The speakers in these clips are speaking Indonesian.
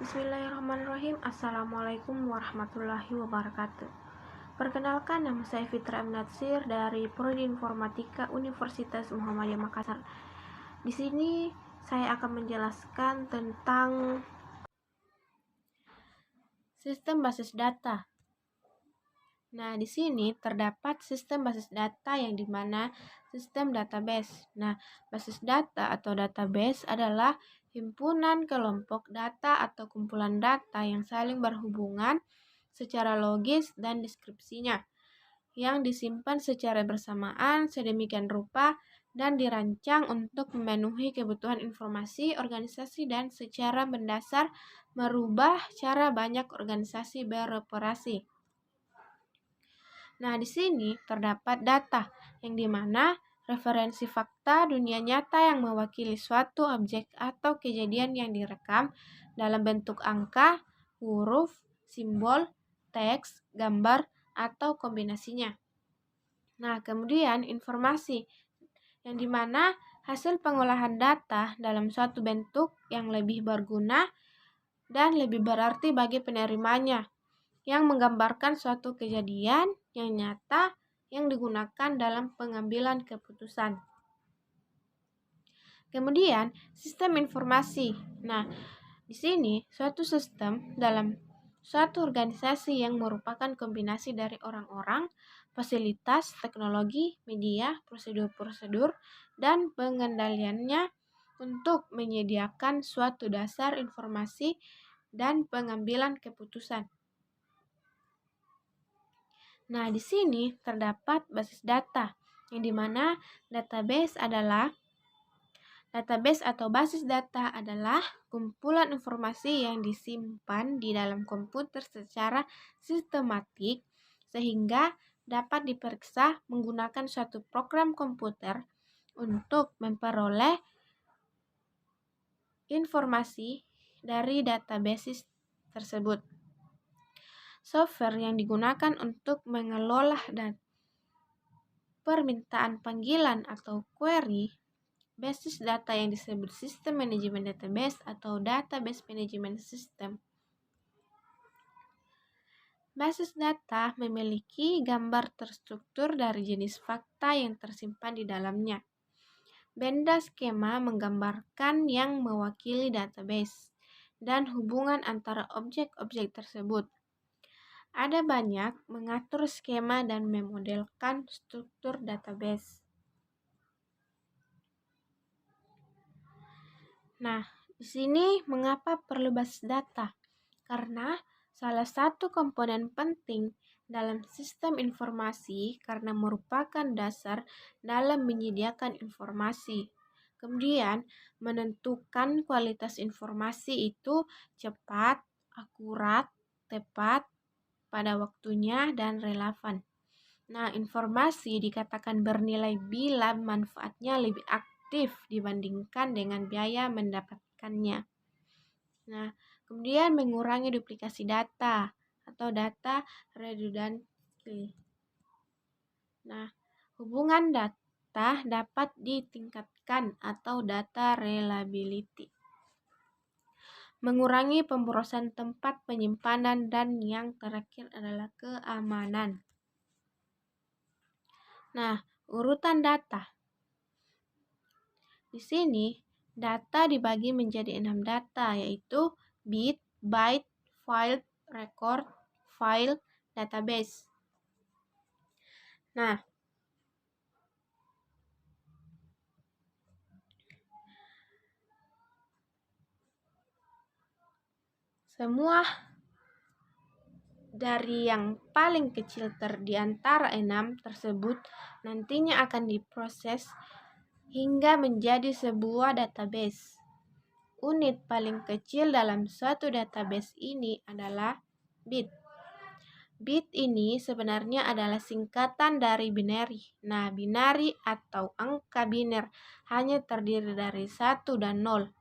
Bismillahirrahmanirrahim. Assalamualaikum warahmatullahi wabarakatuh. Perkenalkan, nama saya Fitra M. Natsir dari Prodi Informatika Universitas Muhammadiyah Makassar. Di sini saya akan menjelaskan tentang sistem basis data. Nah, di sini terdapat sistem basis data yang dimana sistem database. Nah, basis data atau database adalah himpunan kelompok data atau kumpulan data yang saling berhubungan secara logis dan deskripsinya, yang disimpan secara bersamaan sedemikian rupa dan dirancang untuk memenuhi kebutuhan informasi organisasi dan secara mendasar merubah cara banyak organisasi beroperasi. Nah, di sini terdapat data yang dimana referensi fakta dunia nyata yang mewakili suatu objek atau kejadian yang direkam dalam bentuk angka, huruf, simbol, teks, gambar, atau kombinasinya. Nah, kemudian informasi yang dimana hasil pengolahan data dalam suatu bentuk yang lebih berguna dan lebih berarti bagi penerimanya, yang menggambarkan suatu kejadian yang nyata yang digunakan dalam pengambilan keputusan. Kemudian, sistem informasi. Nah, di sini suatu sistem dalam suatu organisasi yang merupakan kombinasi dari orang-orang, fasilitas, teknologi, media, prosedur-prosedur, dan pengendaliannya untuk menyediakan suatu dasar informasi dan pengambilan keputusan. Nah, di sini terdapat basis data, yang dimana database atau basis data adalah kumpulan informasi yang disimpan di dalam komputer secara sistematik sehingga dapat diperiksa menggunakan suatu program komputer untuk memperoleh informasi dari database tersebut. Software yang digunakan untuk mengelola dan permintaan panggilan atau query basis data yang disebut sistem manajemen database atau database management system. Basis data memiliki gambar terstruktur dari jenis fakta yang tersimpan di dalamnya. Benda skema menggambarkan yang mewakili database dan hubungan antara objek-objek tersebut. Ada banyak mengatur skema dan memodelkan struktur database. Nah, di sini mengapa perlu basis data? Karena salah satu komponen penting dalam sistem informasi karena merupakan dasar dalam menyediakan informasi. Kemudian, menentukan kualitas informasi itu cepat, akurat, tepat, pada waktunya, dan relevan. Nah, informasi dikatakan bernilai bila manfaatnya lebih aktif dibandingkan dengan biaya mendapatkannya. Nah, kemudian mengurangi duplikasi data atau data redundancy. Nah, hubungan data dapat ditingkatkan atau data reliability. Mengurangi pemborosan tempat penyimpanan dan yang terakhir adalah keamanan. Nah, urutan data. Di sini data dibagi menjadi 6 data, yaitu bit, byte, file, record, file, database. Nah, semua dari yang paling kecil di antara 6 tersebut nantinya akan diproses hingga menjadi sebuah database. Unit paling kecil dalam suatu database ini adalah bit. Bit ini sebenarnya adalah singkatan dari binary. Nah, binary atau angka biner hanya terdiri dari 1 dan 0.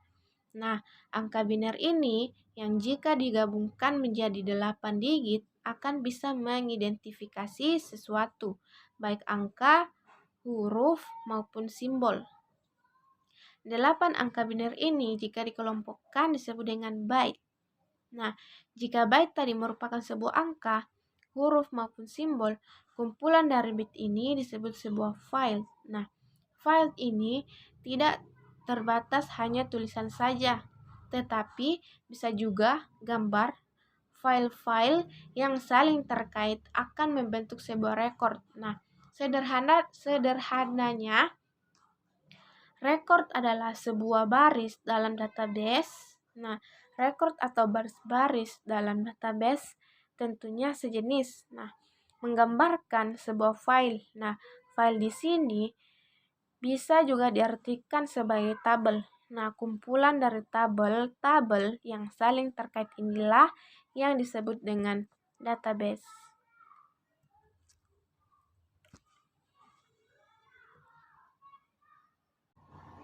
Nah, angka biner ini yang jika digabungkan menjadi 8 digit akan bisa mengidentifikasi sesuatu, baik angka, huruf, maupun simbol. 8 angka biner ini jika dikelompokkan disebut dengan byte. Nah, jika byte tadi merupakan sebuah angka, huruf maupun simbol, kumpulan dari bit ini disebut sebuah file. Nah, file ini tidak terbatas hanya tulisan saja, tetapi bisa juga gambar. File-file yang saling terkait akan membentuk sebuah rekor. Nah, sederhananya, rekor adalah sebuah baris dalam database. Nah, rekor atau baris-baris dalam database tentunya sejenis. Nah, menggambarkan sebuah file. Nah, file di sini bisa juga diartikan sebagai tabel. Nah, kumpulan dari tabel-tabel yang saling terkait inilah yang disebut dengan database.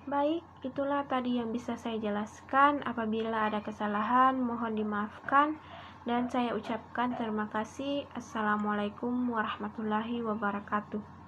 Baik, itulah tadi yang bisa saya jelaskan. Apabila ada kesalahan, mohon dimaafkan. Dan saya ucapkan terima kasih. Assalamualaikum warahmatullahi wabarakatuh.